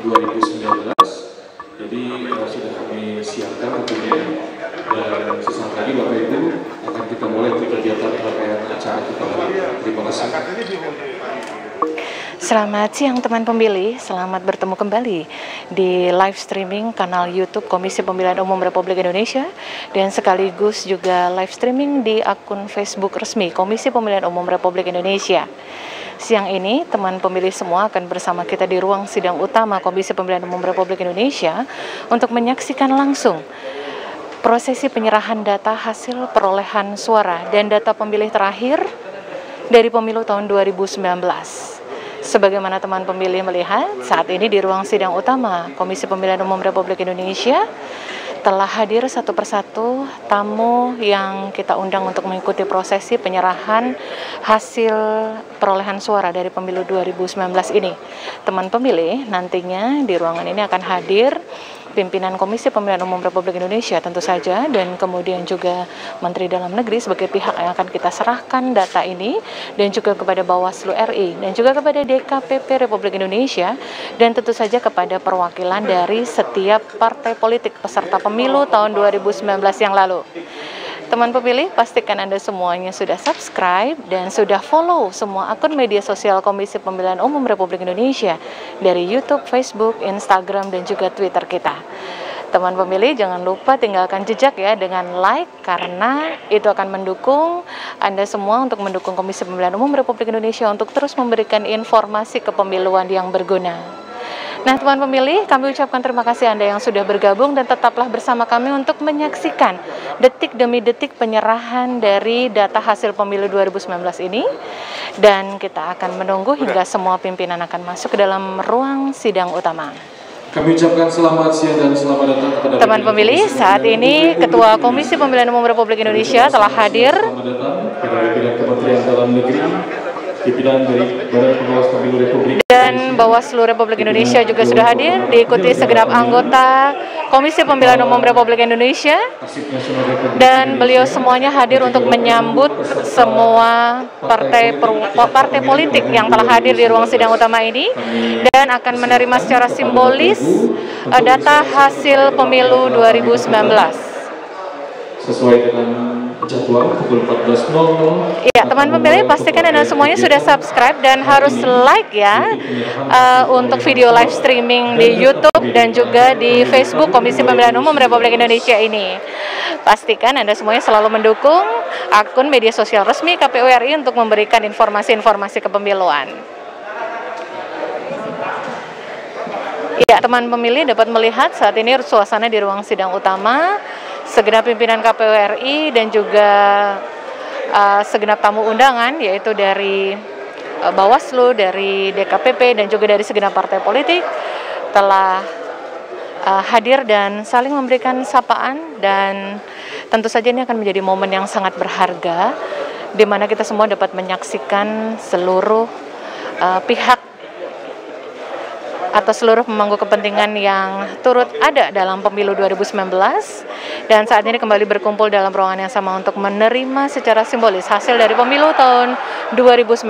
2019. Jadi sudah kami siapkan tentunya, dan sesaat lagi Bapak Ibu akan kita mulai kegiatan rangkaian acara kita. Terima kasih. Selamat siang teman pemilih, selamat bertemu kembali di live streaming kanal YouTube Komisi Pemilihan Umum Republik Indonesia dan sekaligus juga live streaming di akun Facebook resmi Komisi Pemilihan Umum Republik Indonesia. Siang ini teman pemilih semua akan bersama kita di ruang sidang utama Komisi Pemilihan Umum Republik Indonesia untuk menyaksikan langsung prosesi penyerahan data hasil perolehan suara dan data pemilih terakhir dari pemilu tahun 2019. Sebagaimana teman pemilih melihat, saat ini di ruang sidang utama Komisi Pemilihan Umum Republik Indonesia telah hadir satu persatu tamu yang kita undang untuk mengikuti prosesi penyerahan hasil perolehan suara dari pemilu 2019 ini. Teman pemilih, nantinya di ruangan ini akan hadir pimpinan Komisi Pemilihan Umum Republik Indonesia tentu saja, dan kemudian juga Menteri Dalam Negeri sebagai pihak yang akan kita serahkan data ini, dan juga kepada Bawaslu RI, dan juga kepada DKPP Republik Indonesia, dan tentu saja kepada perwakilan dari setiap partai politik peserta pemilu tahun 2019 yang lalu. Teman pemilih, pastikan Anda semuanya sudah subscribe dan sudah follow semua akun media sosial Komisi Pemilihan Umum Republik Indonesia dari YouTube, Facebook, Instagram, dan juga Twitter kita. Teman pemilih, jangan lupa tinggalkan jejak ya dengan like, karena itu akan mendukung Anda semua untuk mendukung Komisi Pemilihan Umum Republik Indonesia untuk terus memberikan informasi kepemiluan yang berguna. Nah, teman pemilih, kami ucapkan terima kasih Anda yang sudah bergabung dan tetaplah bersama kami untuk menyaksikan detik demi detik penyerahan dari data hasil pemilu 2019 ini. Dan kita akan menunggu hingga semua pimpinan akan masuk ke dalam ruang sidang utama. Kami ucapkan selamat siang dan selamat datang kepada teman pemilih. Saat ini Ketua Komisi Pemilihan Umum Republik Indonesia telah hadir. Selamat datang kepada pimpinan Kementerian Dalam Negeri, pimpinan dari Badan Pengawas Pemilu Republik dan Bawaslu Republik Indonesia juga sudah hadir, diikuti segenap anggota Komisi Pemilihan Umum Republik Indonesia, dan beliau semuanya hadir untuk menyambut semua partai politik yang telah hadir di ruang sidang utama ini dan akan menerima secara simbolis data hasil pemilu 2019. Sesuai dengan jadwal pukul 14.00. Iya, teman pemilih, pastikan Anda semuanya sudah subscribe dan harus like ya untuk video live streaming di YouTube dan juga di Facebook Komisi Pemilihan Umum Republik Indonesia ini. Pastikan Anda semuanya selalu mendukung akun media sosial resmi KPU RI untuk memberikan informasi-informasi kepemiluan. Ya, teman pemilih dapat melihat saat ini suasana di ruang sidang utama. Segenap pimpinan KPU RI dan juga segenap tamu undangan, yaitu dari Bawaslu, dari DKPP, dan juga dari segenap partai politik telah hadir dan saling memberikan sapaan, dan tentu saja ini akan menjadi momen yang sangat berharga di mana kita semua dapat menyaksikan seluruh pihak atau seluruh pemangku kepentingan yang turut ada dalam pemilu 2019, dan saat ini kembali berkumpul dalam ruangan yang sama untuk menerima secara simbolis hasil dari pemilu tahun 2019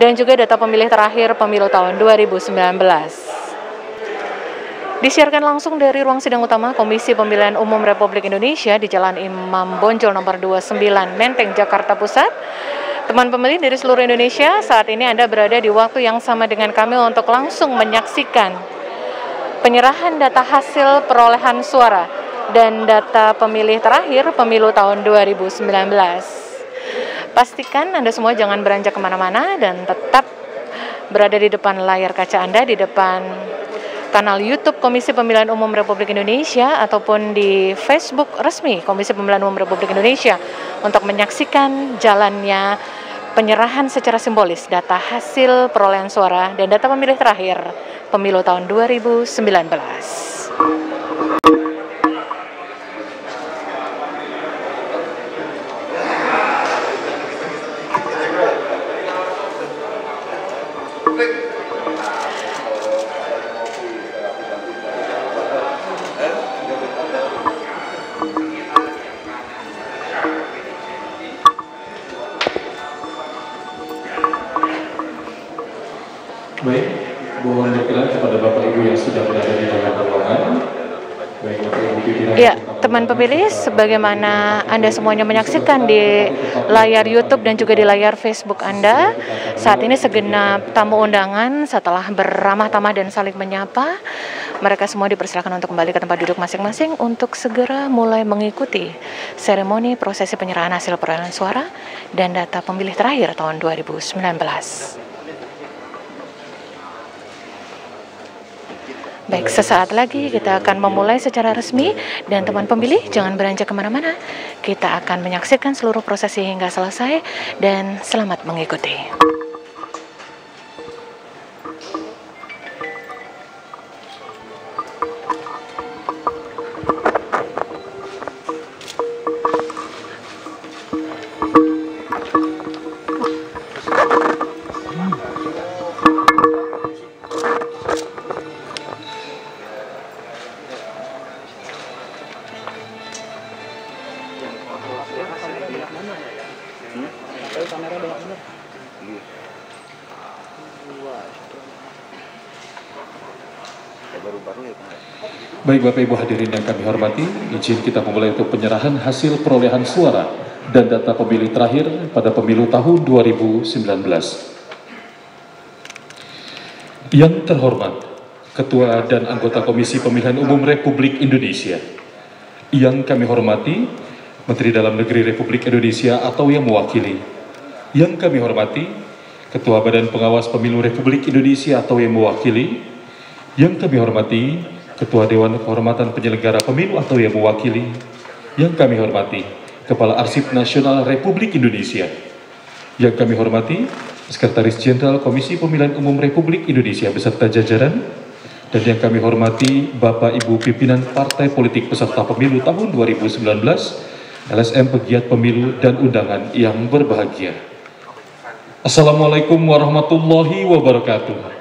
dan juga data pemilih terakhir pemilu tahun 2019. Disiarkan langsung dari ruang sidang utama Komisi Pemilihan Umum Republik Indonesia di Jalan Imam Bonjol nomor 29, Menteng, Jakarta Pusat. Teman pemilih dari seluruh Indonesia, saat ini Anda berada di waktu yang sama dengan kami untuk langsung menyaksikan penyerahan data hasil perolehan suara dan data pemilih terakhir pemilu tahun 2019. Pastikan Anda semua jangan beranjak kemana-mana dan tetap berada di depan layar kaca Anda, di depan kanal YouTube Komisi Pemilihan Umum Republik Indonesia ataupun di Facebook resmi Komisi Pemilihan Umum Republik Indonesia untuk menyaksikan jalannya penyerahan secara simbolis data hasil perolehan suara dan data pemilih terakhir pemilu tahun 2019. Baik, Mohon berkenan kepada Bapak Ibu yang sudah berada di dalam ruangan. Baik Bapak Ibu pimpinan. Ya, teman pemilih, sebagaimana Anda semuanya menyaksikan di layar YouTube dan juga di layar Facebook Anda, saat ini segenap tamu undangan setelah beramah tamah dan saling menyapa, mereka semua dipersilakan untuk kembali ke tempat duduk masing-masing untuk segera mulai mengikuti seremoni prosesi penyerahan hasil perolehan suara dan data pemilih terakhir tahun 2019. Baik, sesaat lagi kita akan memulai secara resmi dan teman pemilih jangan beranjak kemana-mana. Kita akan menyaksikan seluruh prosesi hingga selesai dan selamat mengikuti. Baik Bapak Ibu hadirin yang kami hormati, izin kita memulai untuk penyerahan hasil perolehan suara dan data pemilih terakhir pada pemilu tahun 2019. Yang terhormat, Ketua dan anggota Komisi Pemilihan Umum Republik Indonesia. Yang kami hormati, Menteri Dalam Negeri Republik Indonesia atau yang mewakili. Yang kami hormati, Ketua Badan Pengawas Pemilu Republik Indonesia atau yang mewakili. Yang kami hormati, Ketua Dewan Kehormatan Penyelenggara Pemilu atau yang mewakili. Yang kami hormati, Kepala Arsip Nasional Republik Indonesia. Yang kami hormati, Sekretaris Jenderal Komisi Pemilihan Umum Republik Indonesia beserta jajaran. Dan yang kami hormati, Bapak Ibu pimpinan Partai Politik peserta Pemilu tahun 2019, LSM pegiat pemilu dan undangan yang berbahagia. Assalamualaikum warahmatullahi wabarakatuh.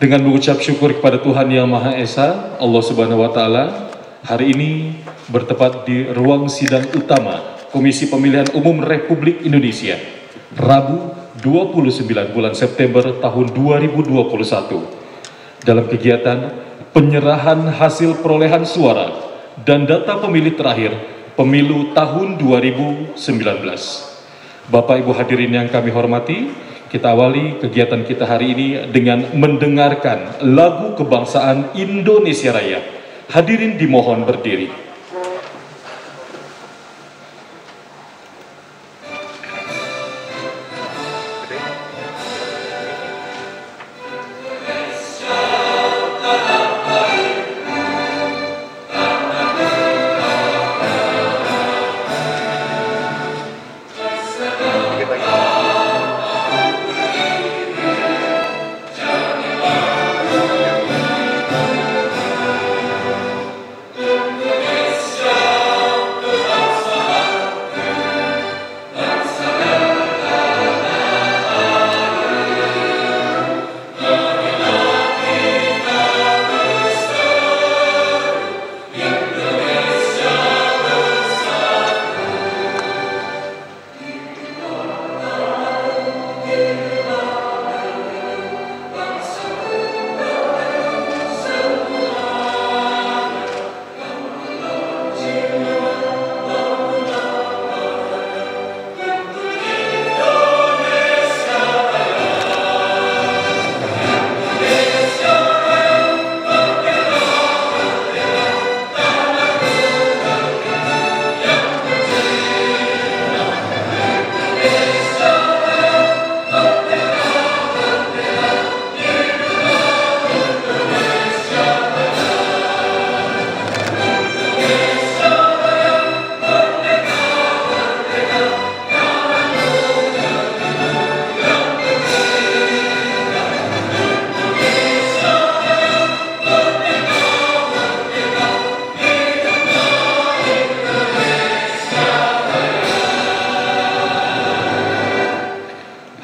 Dengan mengucap syukur kepada Tuhan Yang Maha Esa, Allah Subhanahu wa Ta'ala, hari ini bertepat di ruang sidang utama Komisi Pemilihan Umum Republik Indonesia, Rabu 29 bulan September tahun 2021, dalam kegiatan penyerahan hasil perolehan suara dan data pemilih terakhir pemilu tahun 2019. Bapak Ibu hadirin yang kami hormati, kita awali kegiatan kita hari ini dengan mendengarkan lagu kebangsaan Indonesia Raya. Hadirin dimohon berdiri.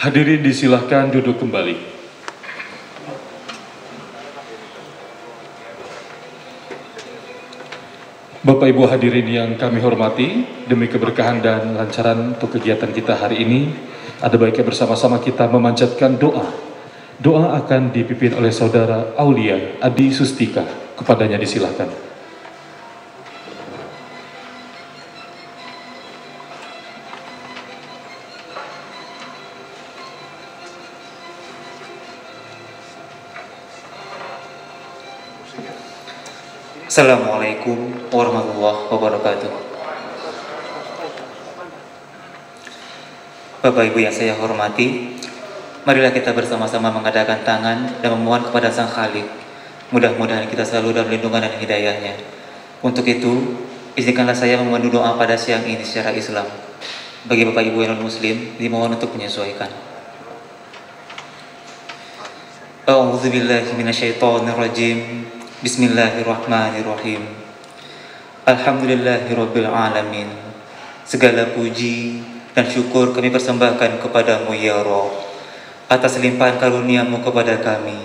Hadirin disilahkan duduk kembali. Bapak Ibu hadirin yang kami hormati, demi keberkahan dan lancaran untuk kegiatan kita hari ini, ada baiknya bersama-sama kita memanjatkan doa. Doa akan dipimpin oleh Saudara Aulia Adi Sustika. Kepadanya disilahkan. Assalamualaikum warahmatullahi wabarakatuh. Bapak Ibu yang saya hormati, marilah kita bersama-sama mengadakan tangan dan memohon kepada Sang Khalik. Mudah-mudahan kita selalu dalam lindungan dan hidayahnya. Untuk itu, izinkanlah saya memohon doa pada siang ini secara Islam. Bagi Bapak Ibu yang non-Muslim, dimohon untuk menyesuaikan. A'udzubillahi minasyaitonirrajim. Bismillahirrahmanirrahim. Alhamdulillahirabbil alamin. Segala puji dan syukur kami persembahkan kepadamu ya Rabb atas limpahan karunia-Mu kepada kami.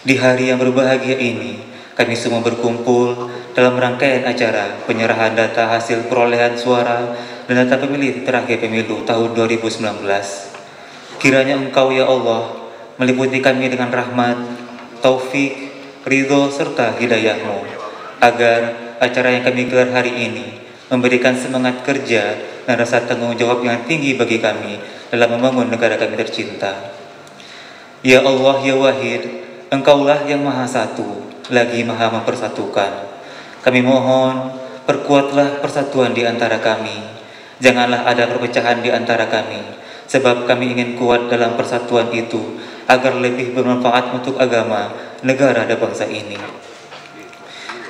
Di hari yang berbahagia ini, kami semua berkumpul dalam rangkaian acara penyerahan data hasil perolehan suara dan data pemilih terakhir pemilu tahun 2019. Kiranya Engkau ya Allah meliputi kami dengan rahmat, taufik, ridho serta hidayah-Mu, agar acara yang kami gelar hari ini memberikan semangat kerja dan rasa tanggung jawab yang tinggi bagi kami dalam membangun negara kami tercinta. Ya Allah ya Wahid, Engkaulah yang Maha Satu, lagi Maha Mempersatukan. Kami mohon, perkuatlah persatuan di antara kami. Janganlah ada perpecahan di antara kami, sebab kami ingin kuat dalam persatuan itu, agar lebih bermanfaat untuk agama, negara dan bangsa ini.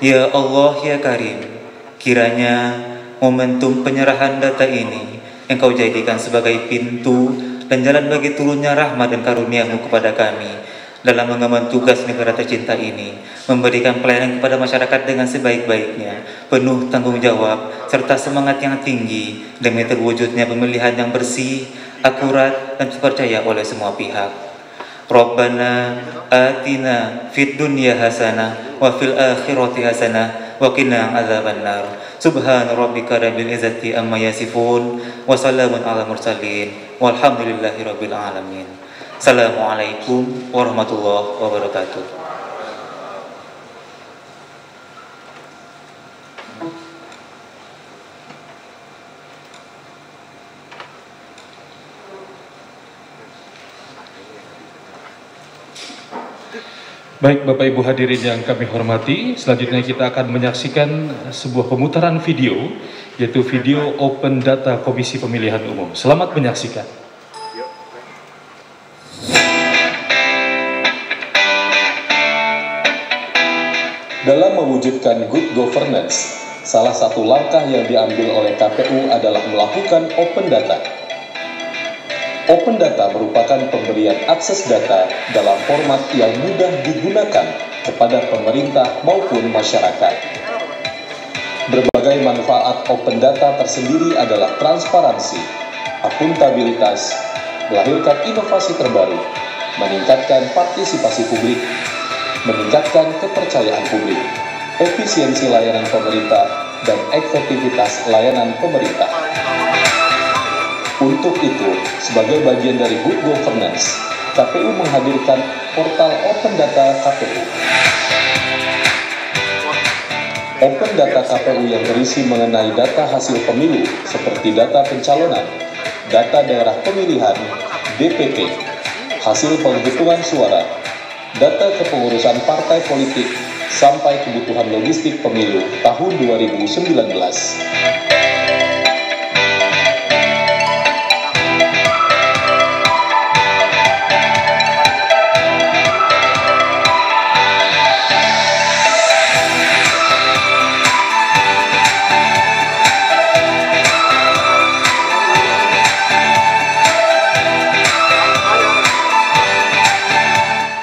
Ya Allah ya Karim, kiranya momentum penyerahan data ini Engkau jadikan sebagai pintu dan jalan bagi turunnya rahmat dan karunia-Mu kepada kami dalam mengemban tugas negara tercinta ini, memberikan pelayanan kepada masyarakat dengan sebaik-baiknya, penuh tanggung jawab serta semangat yang tinggi demi terwujudnya pemilihan yang bersih, akurat dan terpercaya oleh semua pihak. Rabbana atina fid dunya hasanah wa fil akhirati hasanah wa qina adzabannar. Subhana rabbika rabbil izzati amma yasifun wa salamun ala mursalin walhamdulillahi rabbil alamin. Assalamualaikum warahmatullahi wabarakatuh. Baik Bapak Ibu hadirin yang kami hormati, selanjutnya kita akan menyaksikan sebuah pemutaran video, yaitu video Open Data Komisi Pemilihan Umum. Selamat menyaksikan. Dalam mewujudkan good governance, salah satu langkah yang diambil oleh KPU adalah melakukan open data. Open data merupakan pemberian akses data dalam format yang mudah digunakan kepada pemerintah maupun masyarakat. Berbagai manfaat open data tersendiri adalah transparansi, akuntabilitas, melahirkan inovasi terbaru, meningkatkan partisipasi publik, meningkatkan kepercayaan publik, efisiensi layanan pemerintah, dan efektivitas layanan pemerintah. Untuk itu, sebagai bagian dari good governance, KPU menghadirkan portal Open Data KPU. Open Data KPU yang berisi mengenai data hasil pemilu seperti data pencalonan, data daerah pemilihan, DPT, hasil penghitungan suara, data kepengurusan partai politik, sampai kebutuhan logistik pemilu tahun 2019.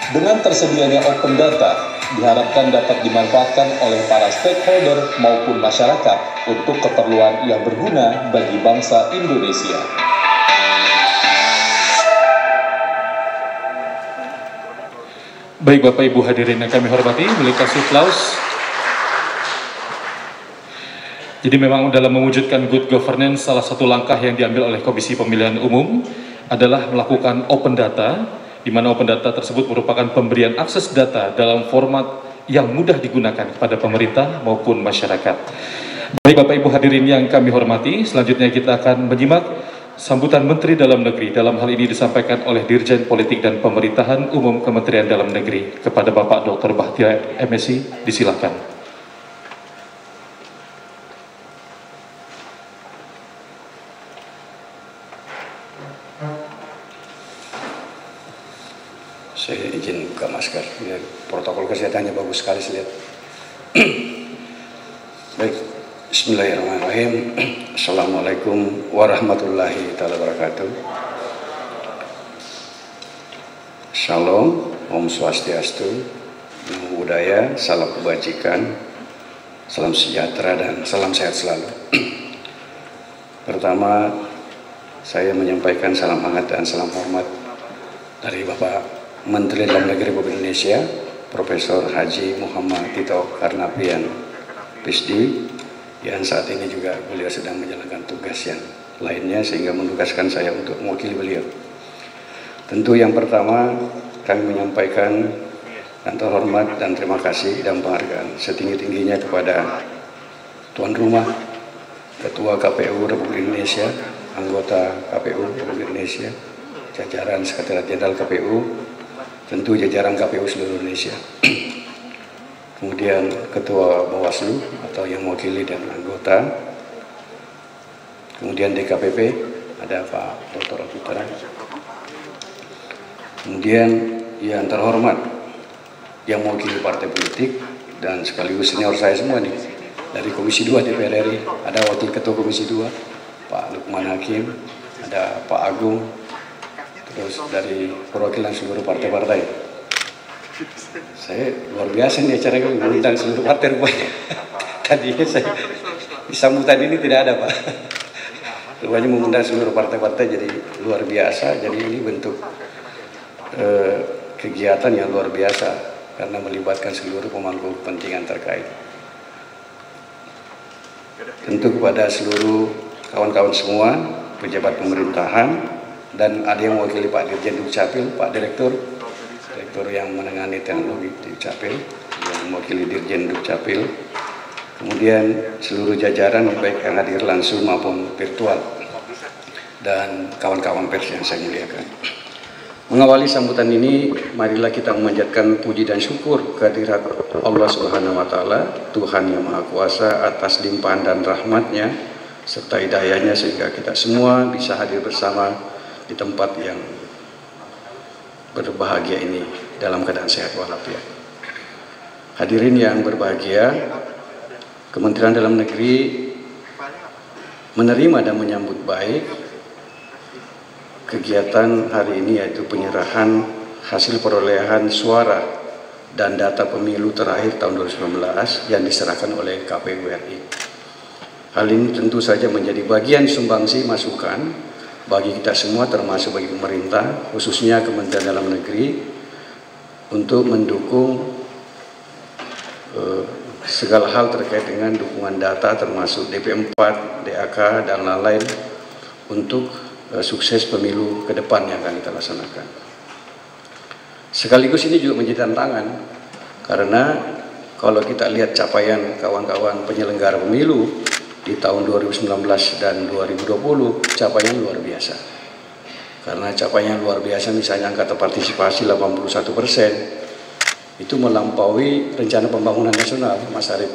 Dengan tersedianya open data, diharapkan dapat dimanfaatkan oleh para stakeholder maupun masyarakat untuk keperluan yang berguna bagi bangsa Indonesia. Baik Bapak Ibu hadirin yang kami hormati, boleh kasih aplaus. Jadi memang dalam mewujudkan good governance, salah satu langkah yang diambil oleh Komisi Pemilihan Umum adalah melakukan open data, di mana open data tersebut merupakan pemberian akses data dalam format yang mudah digunakan kepada pemerintah maupun masyarakat. Baik Bapak Ibu hadirin yang kami hormati, selanjutnya kita akan menyimak sambutan Menteri Dalam Negeri. Dalam hal ini disampaikan oleh Dirjen Politik dan Pemerintahan Umum Kementerian Dalam Negeri kepada Bapak Dr. Bahtiar MSI. Disilakan. Saya izin buka masker. Ya, protokol kesehatannya bagus sekali saya lihat. Baik, Bismillahirrahmanirrahim. Assalamualaikum warahmatullahi wabarakatuh. Shalom, Om Swastiastu, Namo Buddhaya, salam kebajikan, salam sejahtera dan salam sehat selalu. Pertama, saya menyampaikan salam hangat dan salam hormat dari Bapak Menteri Dalam Negeri Republik Indonesia, Profesor Haji Muhammad Tito Karnavian, PhD, yang saat ini juga beliau sedang menjalankan tugas yang lainnya sehingga menugaskan saya untuk mewakili beliau. Tentu yang pertama kami menyampaikan dan terhormat dan terima kasih dan penghargaan setinggi-tingginya kepada tuan rumah, Ketua KPU Republik Indonesia, anggota KPU Republik Indonesia, jajaran Sekretariat Jenderal KPU, tentu jajaran KPU seluruh Indonesia, kemudian Ketua Bawaslu atau yang mewakili dan anggota, kemudian DKPP ada Pak Dr. Putra, kemudian yang terhormat yang mewakili partai politik dan sekaligus senior saya semua nih dari Komisi 2 DPR RI, ada Wakil Ketua Komisi 2 Pak Lukman Hakim, ada Pak Agung, terus dari perwakilan seluruh partai-partai. Saya luar biasa nih acara ini mengundang seluruh partai rupanya. Tadinya saya di sambutan ini tidak ada Pak. Rupanya mengundang seluruh partai-partai, jadi luar biasa. Jadi ini bentuk kegiatan yang luar biasa karena melibatkan seluruh pemangku kepentingan terkait. Tentu kepada seluruh kawan-kawan semua, pejabat pemerintahan, dan ada yang mewakili Pak Dirjen Dukcapil, Pak Direktur yang menangani teknologi Dukcapil, yang mewakili Dirjen Dukcapil, kemudian seluruh jajaran baik yang hadir langsung maupun virtual, dan kawan-kawan pers yang saya muliakan. Mengawali sambutan ini, marilah kita memanjatkan puji dan syukur kehadirat Allah Subhanahu wa Ta'ala, Tuhan yang Maha Kuasa, atas limpahan dan rahmatnya serta hidayahnya sehingga kita semua bisa hadir bersama di tempat yang berbahagia ini dalam keadaan sehat walafiat. Hadirin yang berbahagia, Kementerian Dalam Negeri menerima dan menyambut baik kegiatan hari ini, yaitu penyerahan hasil perolehan suara dan data pemilu terakhir tahun 2019 yang diserahkan oleh KPU RI. Hal ini tentu saja menjadi bagian sumbangsi masukan bagi kita semua, termasuk bagi pemerintah, khususnya Kementerian Dalam Negeri, untuk mendukung segala hal terkait dengan dukungan data, termasuk DP4, DAK, dan lain-lain, untuk sukses pemilu ke depan yang akan kita laksanakan. Sekaligus ini juga menjadi tantangan, karena kalau kita lihat capaian kawan-kawan penyelenggara pemilu di tahun 2019 dan 2020, capaian luar biasa. Karena capaian luar biasa, misalnya angka partisipasi 81%, itu melampaui rencana pembangunan nasional, Mas Arief,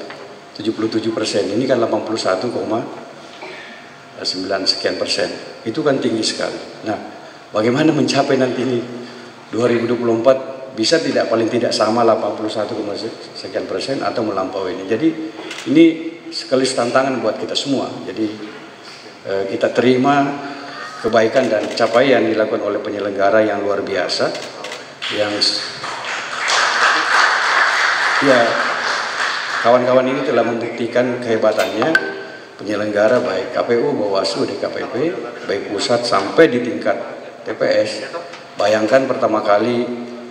77%. Ini kan 81,9 sekian persen. Itu kan tinggi sekali. Nah, bagaimana mencapai nanti ini 2024 bisa tidak paling tidak sama 81, sekian persen atau melampaui ini. Jadi ini sekaligus tantangan buat kita semua. Jadi kita terima kebaikan dan capaian dilakukan oleh penyelenggara yang luar biasa, yang ya kawan-kawan ini telah membuktikan kehebatannya. Penyelenggara baik KPU, Bawaslu, DKPP, baik pusat sampai di tingkat TPS. Bayangkan pertama kali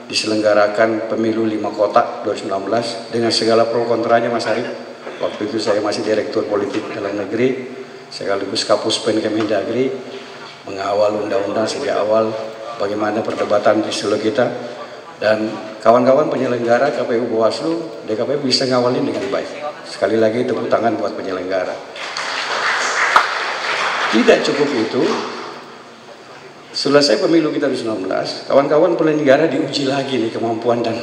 diselenggarakan pemilu 5 kotak 2019 dengan segala pro kontranya, Mas Arief. Waktu itu saya masih Direktur Politik Dalam Negeri, sekaligus Kapuspen Kemendagri, mengawal undang-undang sejak awal, bagaimana perdebatan di seluruh kita, dan kawan-kawan penyelenggara KPU Bawaslu, DKP bisa ngawalin dengan baik. Sekali lagi tepuk tangan buat penyelenggara. Tidak cukup itu, selesai pemilu kita 2019, kawan-kawan penyelenggara diuji lagi nih kemampuan dan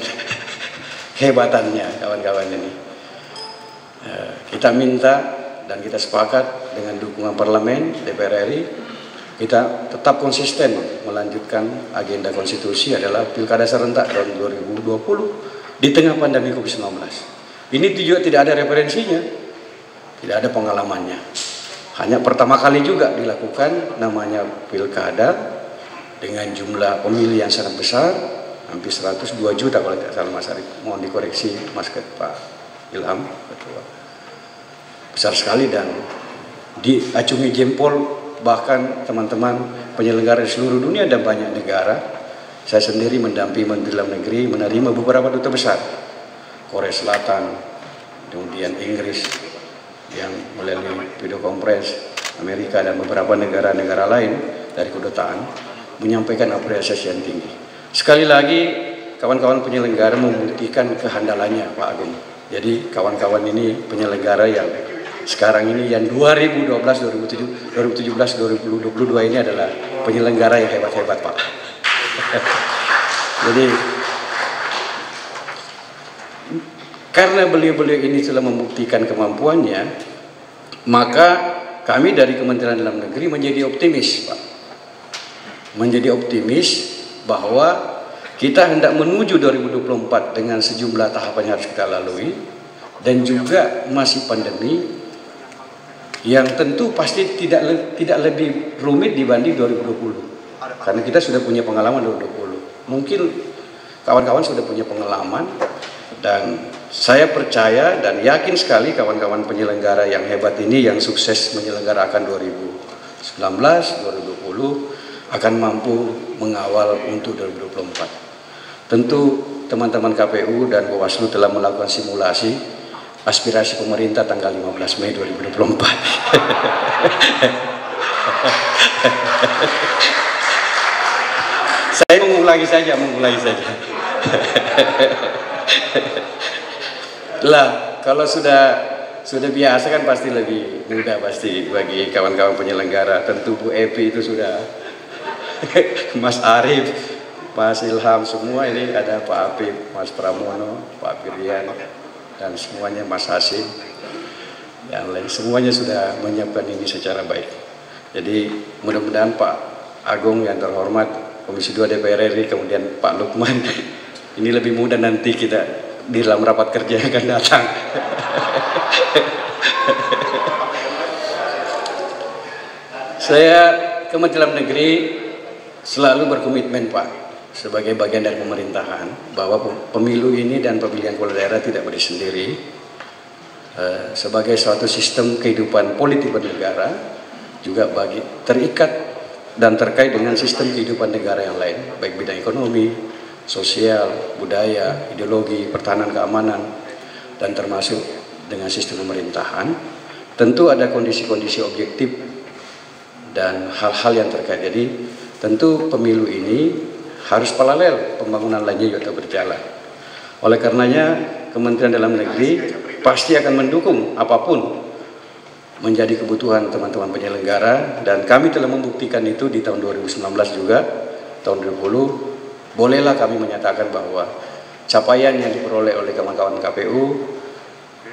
hebatannya kawan-kawan ini. Kita minta dan kita sepakat dengan dukungan parlemen, DPR RI, kita tetap konsisten melanjutkan agenda konstitusi adalah pilkada serentak tahun 2020 di tengah pandemi COVID-19. Ini juga tidak ada referensinya, tidak ada pengalamannya. Hanya pertama kali juga dilakukan namanya pilkada dengan jumlah pemilih yang sangat besar, hampir 102 juta kalau tidak salah Mas Arief. Mohon dikoreksi Mas Pak Ilham, Ketua. Besar sekali dan diacungi jempol bahkan teman-teman penyelenggara di seluruh dunia dan banyak negara. Saya sendiri mendampingi Menteri Dalam Negeri menerima beberapa duta besar, Korea Selatan, kemudian Inggris yang melalui video conference, Amerika dan beberapa negara-negara lain dari kedutaan menyampaikan apresiasi yang tinggi. Sekali lagi kawan-kawan penyelenggara membuktikan kehandalannya Pak Agung. Jadi kawan-kawan ini penyelenggara yang sekarang ini yang 2012, 2017, 2022 ini adalah penyelenggara yang hebat-hebat Pak. Jadi karena beliau-beliau ini telah membuktikan kemampuannya, maka kami dari Kementerian Dalam Negeri menjadi optimis Pak. Menjadi optimis bahwa kita hendak menuju 2024 dengan sejumlah tahapan yang harus kita lalui dan juga masih pandemi yang tentu pasti tidak lebih rumit dibanding 2020 karena kita sudah punya pengalaman 2020. Mungkin kawan-kawan sudah punya pengalaman dan saya percaya dan yakin sekali kawan-kawan penyelenggara yang hebat ini yang sukses menyelenggarakan 2019, 2020 akan mampu mengawal untuk 2024. Tentu teman-teman KPU dan Bawaslu telah melakukan simulasi aspirasi pemerintah tanggal 15 Mei 2024. Saya mengulangi saja. Lah, kalau sudah biasa kan pasti lebih mudah pasti bagi kawan-kawan penyelenggara. Tentu Bu Epi itu sudah Mas Arief, Mas Ilham, semua ini ada Pak Apip, Mas Pramono, Pak Pirian, dan semuanya Mas Hasim, yang lain semuanya sudah menyiapkan ini secara baik. Jadi mudah-mudahan Pak Agung yang terhormat, Komisi 2 DPR RI, kemudian Pak Lukman, ini lebih mudah nanti kita di dalam rapat kerja yang akan datang. Saya Kementerian Dalam Negeri selalu berkomitmen Pak, sebagai bagian dari pemerintahan, bahwa pemilu ini dan pemilihan kepala daerah tidak berdiri sendiri, sebagai suatu sistem kehidupan politik bernegara, juga terikat dan terkait dengan sistem kehidupan negara yang lain, baik bidang ekonomi, sosial, budaya, ideologi, pertahanan, keamanan, dan termasuk dengan sistem pemerintahan. Tentu ada kondisi-kondisi objektif dan hal-hal yang terkait. Jadi tentu pemilu ini harus paralel, pembangunan lainnya juga berjalan. Oleh karenanya Kementerian Dalam Negeri pasti akan mendukung apapun menjadi kebutuhan teman-teman penyelenggara, dan kami telah membuktikan itu di tahun 2019 juga, tahun 2020. Bolehlah kami menyatakan bahwa capaian yang diperoleh oleh kawan-kawan KPU,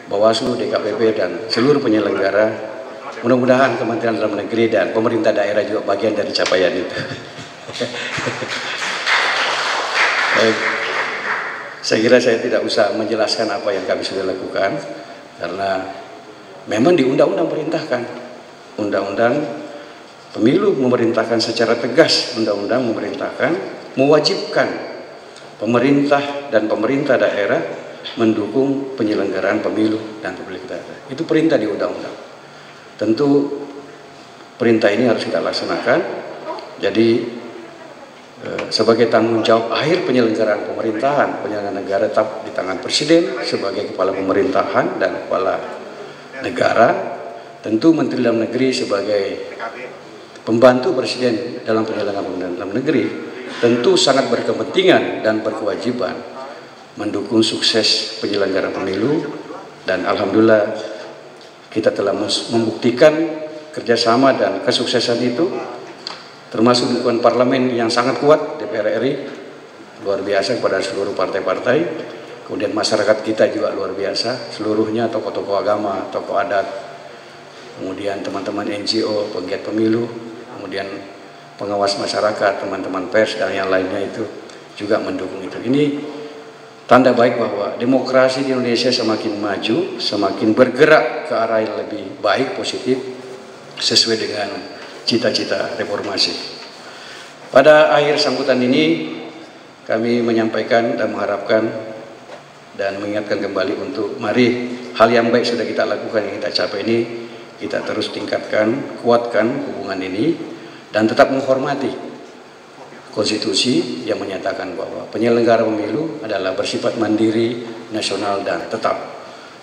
Bawaslu, DKPP, dan seluruh penyelenggara, mudah-mudahan Kementerian Dalam Negeri dan pemerintah daerah juga bagian dari capaian itu. Baik, saya kira saya tidak usah menjelaskan apa yang kami sudah lakukan, karena memang di undang-undang perintahkan, undang-undang pemilu memerintahkan secara tegas, undang-undang memerintahkan, mewajibkan pemerintah dan pemerintah daerah mendukung penyelenggaraan pemilu dan pemilu daerah. Itu perintah di undang-undang. Tentu perintah ini harus kita laksanakan. Jadi sebagai tanggung jawab akhir penyelenggaraan pemerintahan, penyelenggaraan negara tetap di tangan Presiden sebagai kepala pemerintahan dan kepala negara. Tentu Menteri Dalam Negeri sebagai pembantu presiden dalam penyelenggaraan pemerintahan dalam negeri tentu sangat berkepentingan dan berkewajiban mendukung sukses penyelenggaraan pemilu, dan alhamdulillah kita telah membuktikan kerjasama dan kesuksesan itu, termasuk dukungan parlemen yang sangat kuat, DPR RI luar biasa kepada seluruh partai-partai, kemudian masyarakat kita juga luar biasa seluruhnya, tokoh-tokoh agama, tokoh adat, kemudian teman-teman NGO, penggiat pemilu, kemudian pengawas masyarakat, teman-teman pers dan yang lainnya itu juga mendukung itu. Ini tanda baik bahwa demokrasi di Indonesia semakin maju, semakin bergerak ke arah yang lebih baik, positif, sesuai dengan cita-cita reformasi. Pada akhir sambutan ini, kami menyampaikan dan mengharapkan dan mengingatkan kembali untuk mari hal yang baik sudah kita lakukan, yang kita capai ini, kita terus tingkatkan, kuatkan hubungan ini, dan tetap menghormati konstitusi yang menyatakan bahwa penyelenggara pemilu adalah bersifat mandiri, nasional, dan tetap.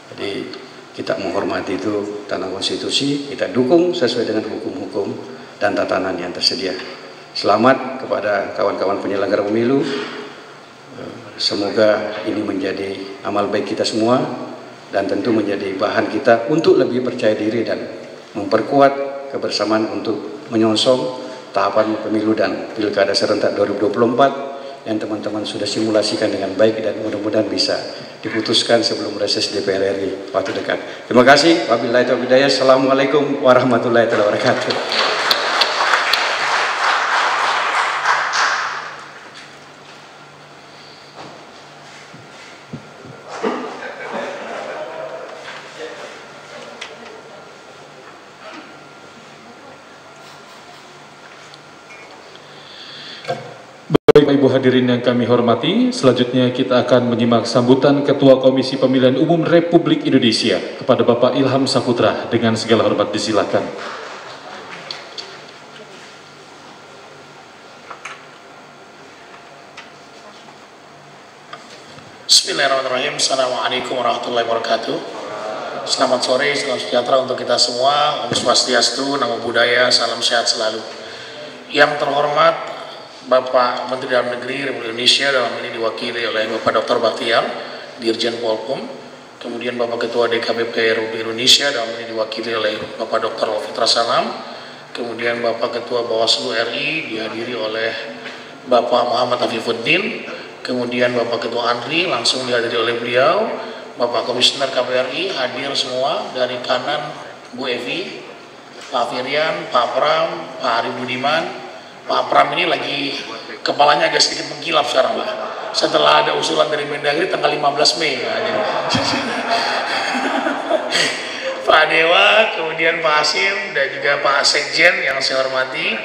Jadi kita menghormati itu tentang konstitusi, kita dukung sesuai dengan hukum-hukum dan tatanan yang tersedia. Selamat kepada kawan-kawan penyelenggara pemilu. Semoga ini menjadi amal baik kita semua dan tentu menjadi bahan kita untuk lebih percaya diri dan memperkuat kebersamaan untuk menyongsong tahapan pemilu dan pilkada serentak 2024 yang teman-teman sudah simulasikan dengan baik dan mudah-mudahan bisa diputuskan sebelum reses DPR RI waktu dekat. Terima kasih. Wabillahi taufiq hidayah. Assalamualaikum warahmatullahi wabarakatuh. Baik Ibu hadirin yang kami hormati, selanjutnya kita akan menyimak sambutan Ketua Komisi Pemilihan Umum Republik Indonesia kepada Bapak Ilham Saputra. Dengan segala hormat disilakan. Bismillahirrahmanirrahim. Assalamualaikum warahmatullahi wabarakatuh. Selamat sore, salam sejahtera untuk kita semua. Om Swastiastu, Namo Buddhaya, salam sehat selalu. Yang terhormat Bapak Menteri Dalam Negeri Republik Indonesia, dalam ini diwakili oleh Bapak Dr. Bachtiar, Dirjen Polkom, kemudian Bapak Ketua DKPP Republik Indonesia, dalam ini diwakili oleh Bapak Dr. Fitra Salam, kemudian Bapak Ketua Bawaslu RI dihadiri oleh Bapak Muhammad Afifuddin, kemudian Bapak Ketua Andri langsung dihadiri oleh beliau, Bapak Komisioner KPRI hadir semua, dari kanan Bu Evi, Pak Firian, Pak Pram, Pak Ari Budiman. Pak Pram ini lagi kepalanya agak sedikit mengkilap sekarang Pak, setelah ada usulan dari Mendagri tanggal 15 Mei. Pak Dewa, kemudian Pak Hasim, dan juga Pak Sekjen yang saya hormati,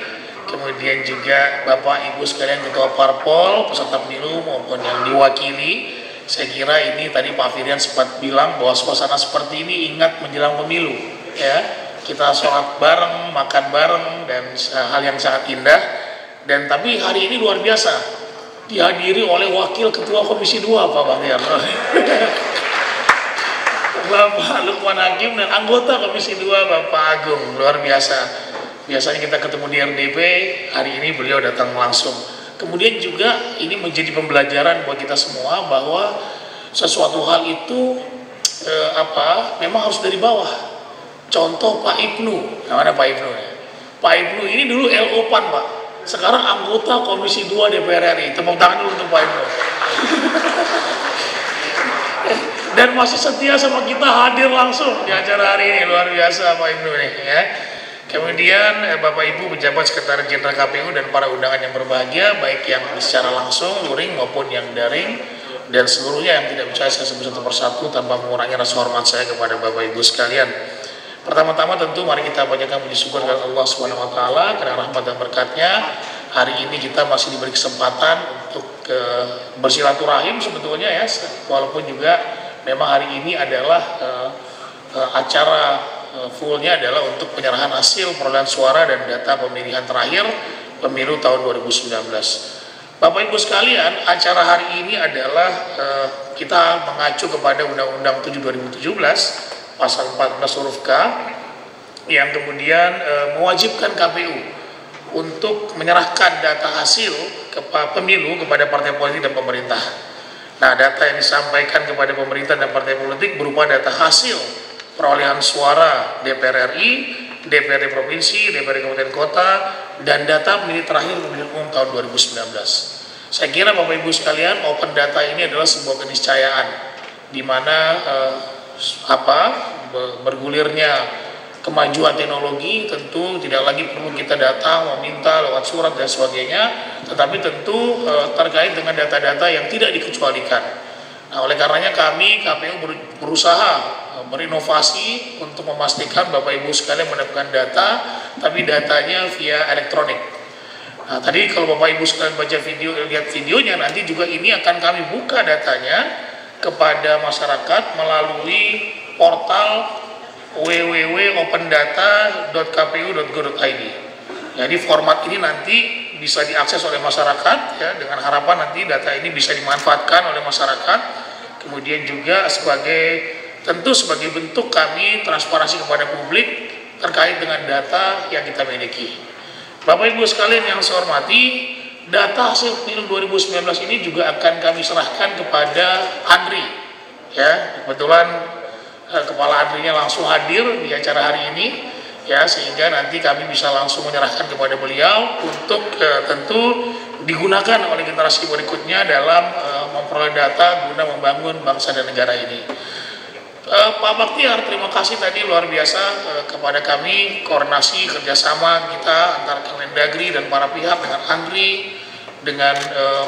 kemudian juga Bapak Ibu sekalian Ketua Parpol, peserta pemilu maupun yang diwakili. Saya kira ini tadi Pak Firian sempat bilang bahwa suasana seperti ini ingat menjelang pemilu, ya. Kita sholat bareng, makan bareng, dan hal yang sangat indah. Dan tapi hari ini luar biasa, dihadiri oleh Wakil Ketua Komisi 2 Pak Bachtiar, Bapak Lukman Hakim, dan anggota Komisi 2 Bapak Agung. Luar biasa. Biasanya kita ketemu di RDP, hari ini beliau datang langsung. Kemudian juga ini menjadi pembelajaran buat kita semua bahwa sesuatu hal itu memang harus dari bawah. Contoh Pak Ibnu, mana Pak Ibnu? Pak Ibnu ini dulu LO PAN Pak, sekarang anggota Komisi 2 DPR RI. Tepuk tangan dulu untuk Pak Ibnu. Dan masih setia sama kita, hadir langsung di acara hari ini. Luar biasa Pak Ibnu nih, ya. Kemudian Bapak Ibu pejabat Sekretaris Jenderal KPU dan para undangan yang berbahagia, baik yang secara langsung luring maupun yang daring, dan seluruhnya yang tidak bisa saya sebut satu persatu tanpa mengurangi rasa hormat saya kepada Bapak Ibu sekalian. Pertama-tama tentu mari kita banyakkan puji syukur kepada Allah Subhanahu wa taala karena rahmat dan berkatnya. Hari ini kita masih diberi kesempatan untuk bersilaturahim sebetulnya, ya. Walaupun juga memang hari ini adalah acara fullnya adalah untuk penyerahan hasil perolehan suara dan data pemilihan terakhir pemilu tahun 2019. Bapak Ibu sekalian, acara hari ini adalah kita mengacu kepada Undang-Undang 7 2017 pasal 14 huruf K yang kemudian mewajibkan KPU untuk menyerahkan data hasil pemilu kepada partai politik dan pemerintah. Nah, data yang disampaikan kepada pemerintah dan partai politik berupa data hasil perolehan suara DPR RI, DPRD Provinsi, DPRD Kabupaten Kota, dan data pemilih terakhir pemilihan umum tahun 2019. Saya kira Bapak Ibu sekalian, open data ini adalah sebuah keniscayaan di mana bergulirnya kemajuan teknologi tentu tidak lagi perlu kita datang meminta lewat surat dan sebagainya, tetapi tentu terkait dengan data-data yang tidak dikecualikan. Nah, oleh karenanya kami KPU berusaha berinovasi untuk memastikan Bapak Ibu sekalian mendapatkan data, tapi datanya via elektronik. Nah, tadi kalau Bapak Ibu sekalian baca video, lihat videonya, nanti juga ini akan kami buka datanya kepada masyarakat melalui portal www.opendata.kpu.go.id. Jadi format ini nanti bisa diakses oleh masyarakat ya, dengan harapan nanti data ini bisa dimanfaatkan oleh masyarakat. Kemudian juga tentu sebagai bentuk kami transparansi kepada publik terkait dengan data yang kita miliki. Bapak Ibu sekalian yang saya hormati, data hasil pemilu 2019 ini juga akan kami serahkan kepada Andri. Ya, kebetulan Kepala Andrinya langsung hadir di acara hari ini, ya, sehingga nanti kami bisa langsung menyerahkan kepada beliau untuk tentu digunakan oleh generasi berikutnya dalam memperoleh data guna membangun bangsa dan negara ini. Pak Baktiar, terima kasih tadi luar biasa kepada kami, koordinasi kerjasama kita antara Kemendagri dan para pihak dengan Andri, dengan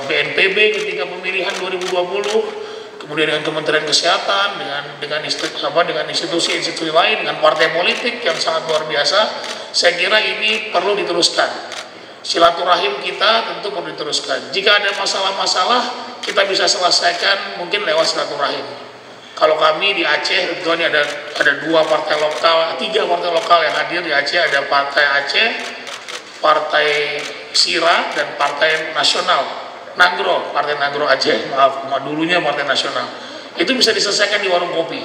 BNPB ketika pemilihan 2020. Kemudian dengan Kementerian Kesehatan, dengan institusi-institusi lain, dengan partai politik yang sangat luar biasa. Saya kira ini perlu diteruskan. Silaturahim kita tentu perlu diteruskan. Jika ada masalah-masalah, kita bisa selesaikan mungkin lewat silaturahim. Kalau kami di Aceh, tentu ada 3 partai lokal yang hadir di Aceh. Ada Partai Aceh, Partai Sira, dan Partai Nasional. Partai Nagro Aceh, dulunya Partai Nasional. Itu bisa diselesaikan di warung kopi.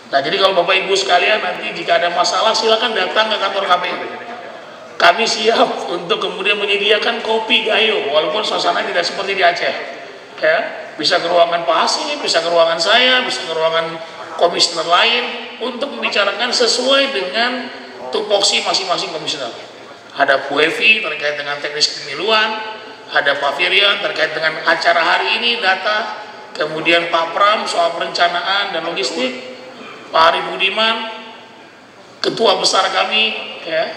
Nah, jadi kalau Bapak Ibu sekalian nanti jika ada masalah silakan datang ke kantor KPU. Kami siap untuk kemudian menyediakan kopi gayo, walaupun suasana tidak seperti di Aceh. Ya, bisa ke ruangan Pak Hasim, bisa ke ruangan saya, bisa ke ruangan komisioner lain untuk membicarakan sesuai dengan tupoksi masing-masing komisioner. Ada Bu Evi terkait dengan teknis kepemiluan, ada Pak Firian terkait dengan acara hari ini, data, kemudian Pak Pram soal perencanaan dan logistik, Pak Ari Budiman, ketua besar kami, ya,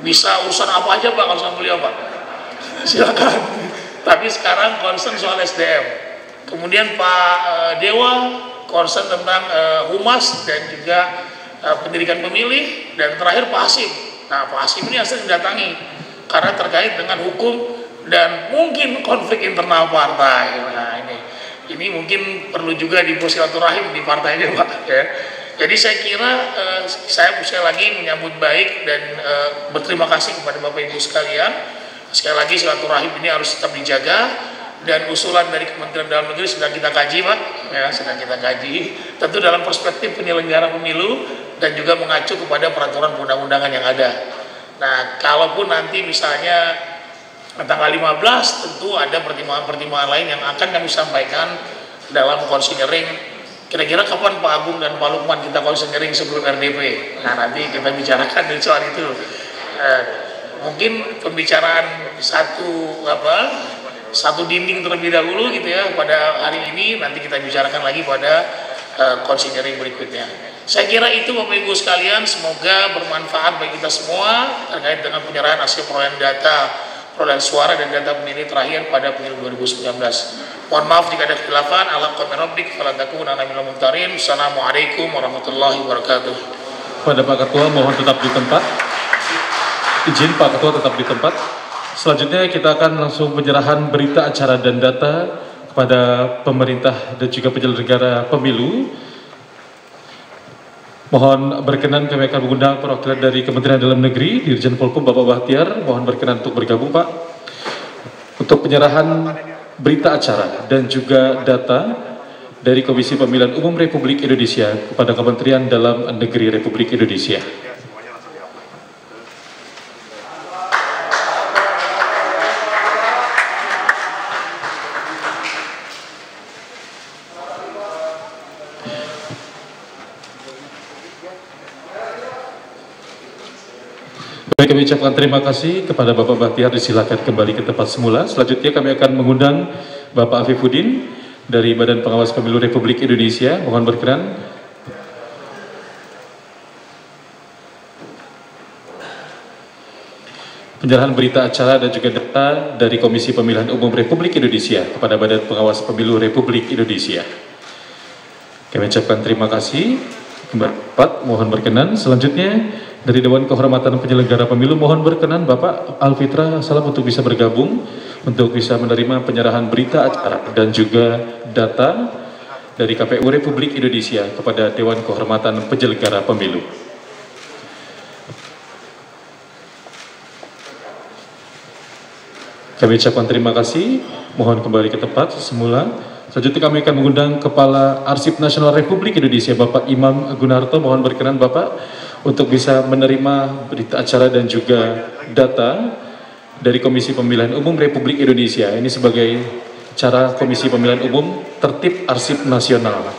bisa urusan apa aja Pak kalau sama beliau Pak, silakan. Tapi sekarang concern soal SDM, kemudian Pak Dewa concern tentang humas dan juga pendidikan pemilih, dan terakhir Pak Hasim. Nah, Pak Hasim ini asal didatangi karena terkait dengan hukum dan mungkin konflik internal partai. Nah, ini mungkin perlu juga dibuat silaturahim di partainya Pak. Ya. Jadi saya kira saya lagi menyambut baik dan berterima kasih kepada Bapak Ibu sekalian. Sekali lagi silaturahim ini harus tetap dijaga, dan usulan dari Kementerian Dalam Negeri sedang kita kaji Pak. Ya, sedang kita kaji. Tentu dalam perspektif penyelenggara pemilu dan juga mengacu kepada peraturan undang-undangan yang ada. Nah, kalaupun nanti misalnya tanggal 15 tentu ada pertimbangan-pertimbangan lain yang akan kami sampaikan dalam konsinyering. Kira-kira kapan Pak Agung dan Pak Lukman kita konsinyering sebelum RDP? Nah, nanti kita bicarakan dari soal itu. Mungkin pembicaraan satu dinding terlebih dahulu gitu ya pada hari ini, nanti kita bicarakan lagi pada konsinyering berikutnya. Saya kira itu Bapak Ibu sekalian, semoga bermanfaat bagi kita semua terkait dengan penyerahan hasil perolehan perolehan suara dan data pemilih terakhir pada pemilu 2019. Mohon maaf jika ada khilafan. Assalamualaikum warahmatullahi wabarakatuh. Pada Pak Ketua mohon tetap di tempat. Izin Pak Ketua tetap di tempat. Selanjutnya kita akan langsung penyerahan berita acara dan data kepada pemerintah dan juga penyelenggara pemilu. Mohon berkenan kami akan mengundang perwakilan dari Kementerian Dalam Negeri, Dirjen Polpum Bapak Bahtiar, mohon berkenan untuk bergabung Pak. Untuk penyerahan berita acara dan juga data dari Komisi Pemilihan Umum Republik Indonesia kepada Kementerian Dalam Negeri Republik Indonesia. Baik, kami ucapkan terima kasih kepada Bapak Bahtiar, disilakan kembali ke tempat semula. Selanjutnya kami akan mengundang Bapak Afifuddin dari Badan Pengawas Pemilu Republik Indonesia. Mohon berkenan. Penyerahan berita acara dan juga data dari Komisi Pemilihan Umum Republik Indonesia kepada Badan Pengawas Pemilu Republik Indonesia. Kami ucapkan terima kasih. Bapak, mohon berkenan. Selanjutnya dari Dewan Kehormatan Penyelenggara Pemilu, mohon berkenan Bapak Alfitra Salam untuk bisa bergabung, untuk bisa menerima penyerahan berita acara dan juga data dari KPU Republik Indonesia kepada Dewan Kehormatan Penyelenggara Pemilu. Kami ucapkan terima kasih, mohon kembali ke tempat semula. Selanjutnya kami akan mengundang Kepala Arsip Nasional Republik Indonesia, Bapak Imam Gunarto. Mohon berkenan Bapak untuk bisa menerima berita acara dan juga data dari Komisi Pemilihan Umum Republik Indonesia. Ini sebagai cara Komisi Pemilihan Umum tertib arsip nasional.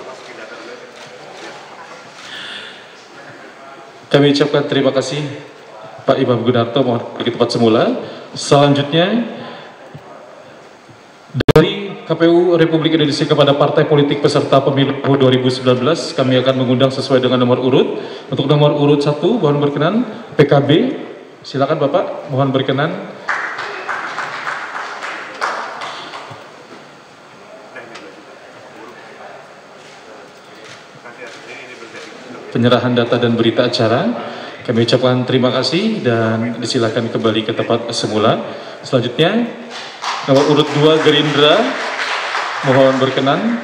Kami ucapkan terima kasih Pak Imam Gunarto, mohon ke tempat semula. Selanjutnya dari KPU Republik Indonesia kepada partai politik peserta pemilu 2019, kami akan mengundang sesuai dengan nomor urut. Untuk nomor urut 1, mohon berkenan PKB. Silakan Bapak, mohon berkenan. Penyerahan data dan berita acara. Kami ucapkan terima kasih dan disilakan kembali ke tempat semula. Selanjutnya nomor urut 2 Gerindra, mohon berkenan.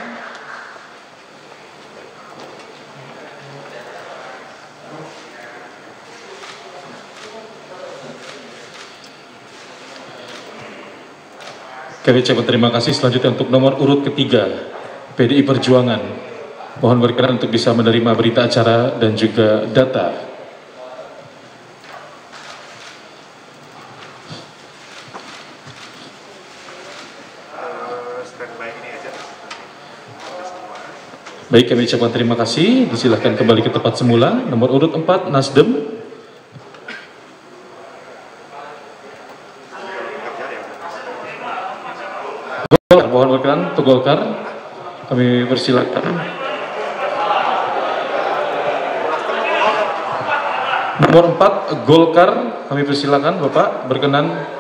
Kami ucapkan terima kasih. Selanjutnya untuk nomor urut ketiga PDI Perjuangan, mohon berkenan untuk bisa menerima berita acara dan juga data. Baik, kami ucapkan terima kasih. Disilahkan kembali ke tempat semula. Nomor urut 4 Nasdem. Golkar, mohon berkenan untuk Golkar. Kami persilakan. Nomor 4 Golkar, kami persilakan Bapak berkenan.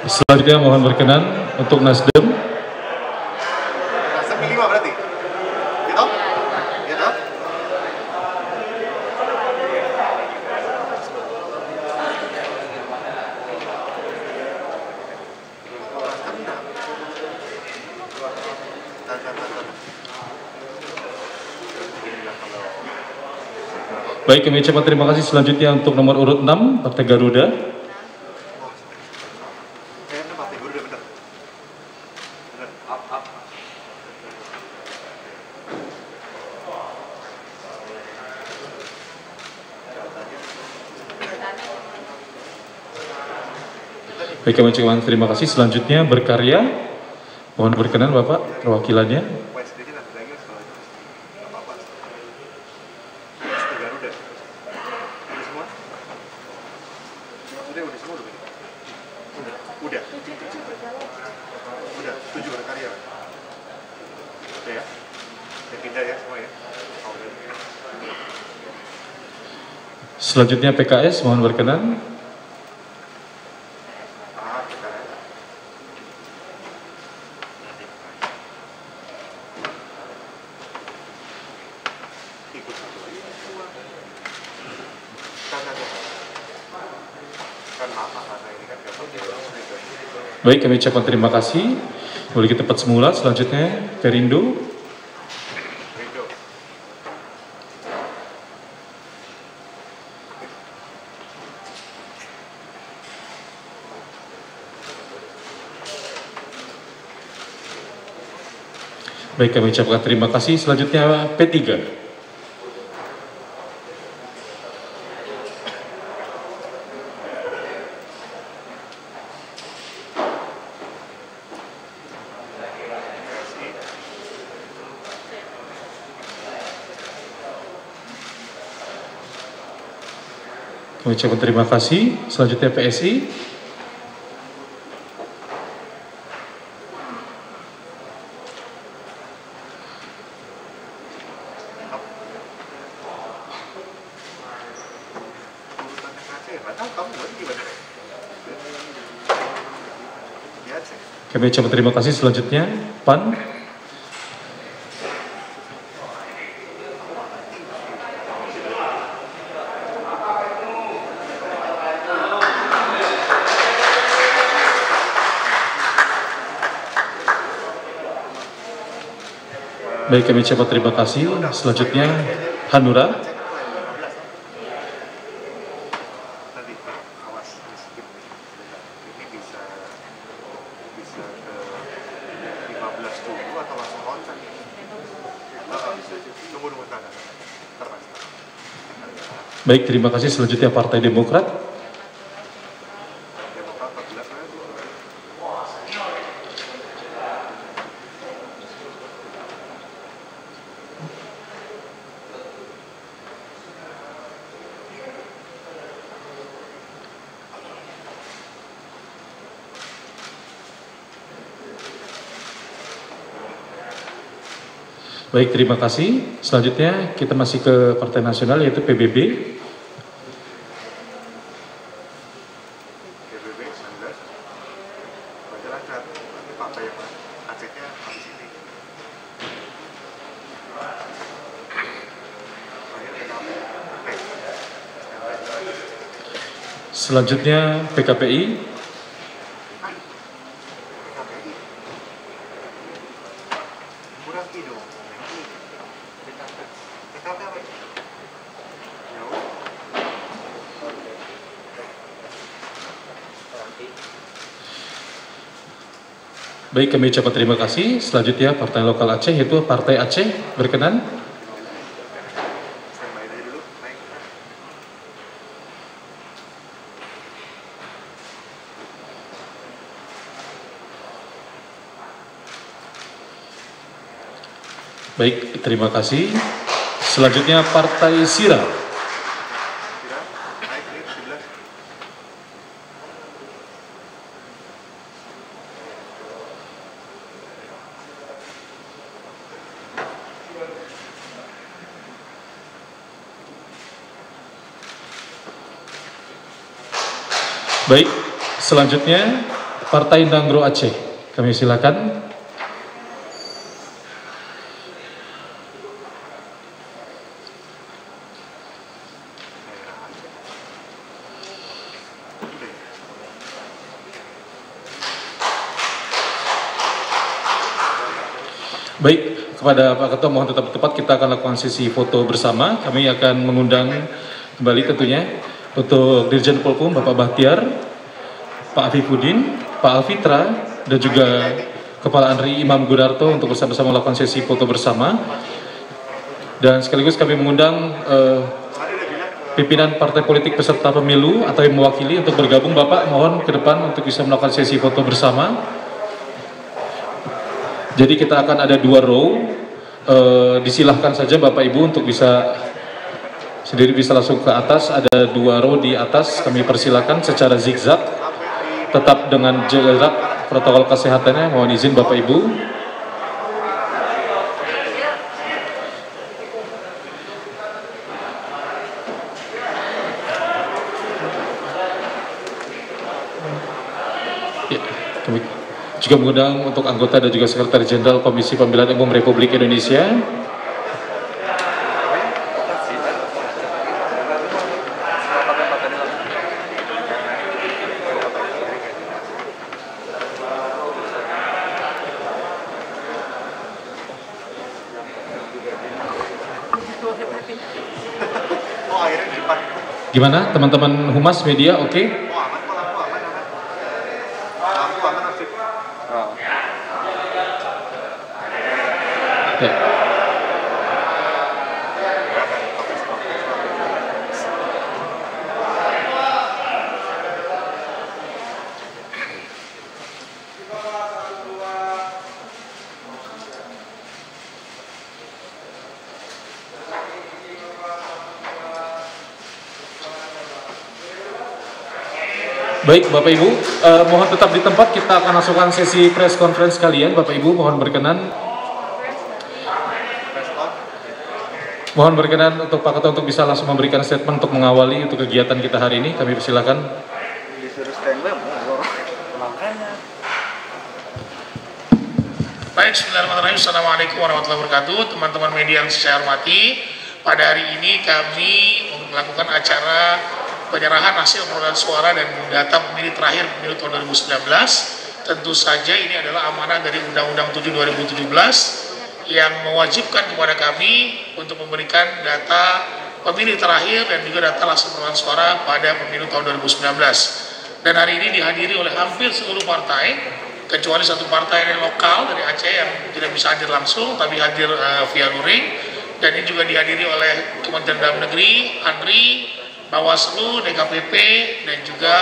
Selanjutnya mohon berkenan untuk Nasdem. Nasdem 5 berarti? Gitu? Gitu? Baik, kami ucapkan terima kasih. Selanjutnya untuk nomor urut 6 Partai Garuda. Baik, kami ucapkan terima kasih. Selanjutnya Berkarya, mohon berkenan Bapak perwakilannya. Udah, 7 Berkarya. Oke ya. Yang pindah ya semua ya. Selanjutnya PKS, mohon berkenan. Baik, kami ucapkan terima kasih. Boleh ke tempat semula. Selanjutnya Perindo. Baik, kami ucapkan terima kasih. Selanjutnya P3. Kami ucapkan terima kasih. Selanjutnya PSI. Kami ucapkan terima kasih. Selanjutnya PAN. Baik, kami ucapkan terima kasih. Selanjutnya Hanura. Baik, terima kasih. Selanjutnya Partai Demokrat. Baik, terima kasih. Selanjutnya kita masih ke Partai Nasional, yaitu PBB. Selanjutnya PKPI. Baik, kami ucapkan terima kasih. Selanjutnya Partai Lokal Aceh, yaitu Partai Aceh, berkenan. Baik, terima kasih. Selanjutnya Partai Sira. Baik, selanjutnya Partai Nangro Aceh. Kami silakan. Baik, kepada Pak Ketua mohon tetap tepat, kita akan lakukan sesi foto bersama. Kami akan mengundang kembali tentunya untuk Dirjen Polpum Bapak Bahtiar, Pak Afifuddin, Pak Alfitra, dan juga Kepala Andri Imam Gudarto untuk bersama-sama melakukan sesi foto bersama. Dan sekaligus kami mengundang pimpinan partai politik peserta pemilu atau yang mewakili untuk bergabung. Bapak mohon ke depan untuk bisa melakukan sesi foto bersama. Jadi kita akan ada 2 row, disilahkan saja Bapak Ibu untuk bisa sendiri bisa langsung ke atas. Ada 2 row di atas, kami persilakan secara zigzag, tetap dengan jarak protokol kesehatannya. Mohon izin Bapak Ibu. Ya, kami juga mengundang untuk anggota dan juga Sekretaris Jenderal Komisi Pemilihan Umum Republik Indonesia. Gimana teman-teman Humas Media, oke? Baik, Bapak Ibu, mohon tetap di tempat. Kita akan langsungkan sesi press conference kalian. Bapak Ibu, mohon berkenan. Mohon berkenan untuk Pak Ketua untuk bisa langsung memberikan statement untuk mengawali untuk kegiatan kita hari ini. Kami persilakan. Baik, bismillahirrahmanirrahim. Assalamualaikum warahmatullahi wabarakatuh. Teman-teman media yang saya hormati, pada hari ini kami melakukan acara penyerahan hasil perolehan suara dan data pemilih terakhir pemilu tahun 2019. Tentu saja ini adalah amanah dari Undang-Undang 7 2017 yang mewajibkan kepada kami untuk memberikan data pemilih terakhir dan juga data hasil perolehan suara pada pemilu tahun 2019. Dan hari ini dihadiri oleh hampir seluruh partai, kecuali satu partai yang lokal dari Aceh yang tidak bisa hadir langsung, tapi hadir via luring. Dan ini juga dihadiri oleh Kementerian Dalam Negeri, ANRI, Bawaslu, DKPP, dan juga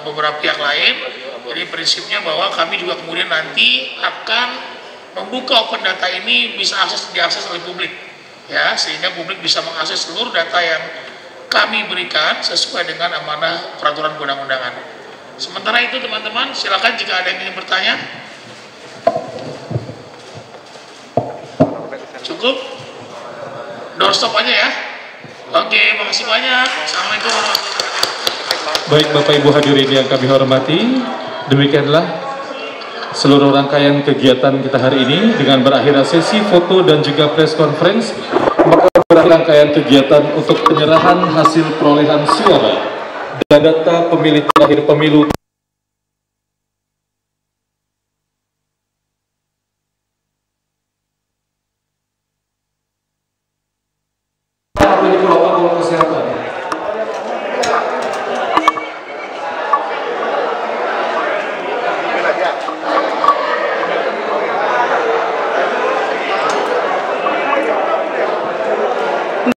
beberapa pihak lain. Jadi prinsipnya bahwa kami juga kemudian nanti akan membuka open data ini bisa diakses oleh publik, ya, sehingga publik bisa mengakses seluruh data yang kami berikan sesuai dengan amanah peraturan perundang-undangan. Sementara itu teman-teman, silakan jika ada yang ingin bertanya. Cukup? Doorstop aja ya. Oke, makasih banyak. Assalamualaikum warahmatullahi wabarakatuh. Baik, Bapak Ibu hadirin yang kami hormati, demikianlah seluruh rangkaian kegiatan kita hari ini dengan berakhirnya sesi foto dan juga press conference. Maka berakhir rangkaian kegiatan untuk penyerahan hasil perolehan suara dan data pemilih terakhir pemilu protokol kesehatan.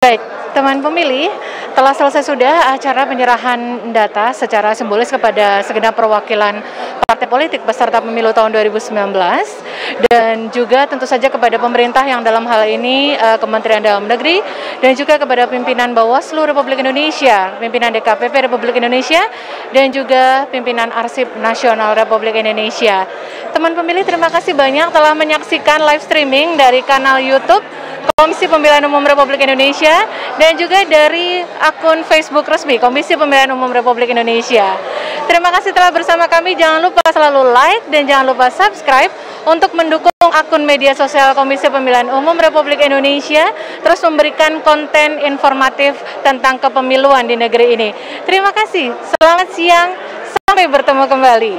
Baik, teman pemilih, telah selesai sudah acara penyerahan data secara simbolis kepada segenap perwakilan partai politik peserta pemilu tahun 2019 dan juga tentu saja kepada pemerintah yang dalam hal ini Kementerian Dalam Negeri dan juga kepada pimpinan Bawaslu Republik Indonesia, pimpinan DKPP Republik Indonesia dan juga pimpinan Arsip Nasional Republik Indonesia. Teman pemilih, terima kasih banyak telah menyaksikan live streaming dari kanal YouTube Komisi Pemilihan Umum Republik Indonesia dan juga dari akun Facebook resmi Komisi Pemilihan Umum Republik Indonesia. Terima kasih telah bersama kami. Jangan lupa selalu like dan jangan lupa subscribe untuk mendukung akun media sosial Komisi Pemilihan Umum Republik Indonesia terus memberikan konten informatif tentang kepemiluan di negeri ini. Terima kasih. Selamat siang. Sampai bertemu kembali.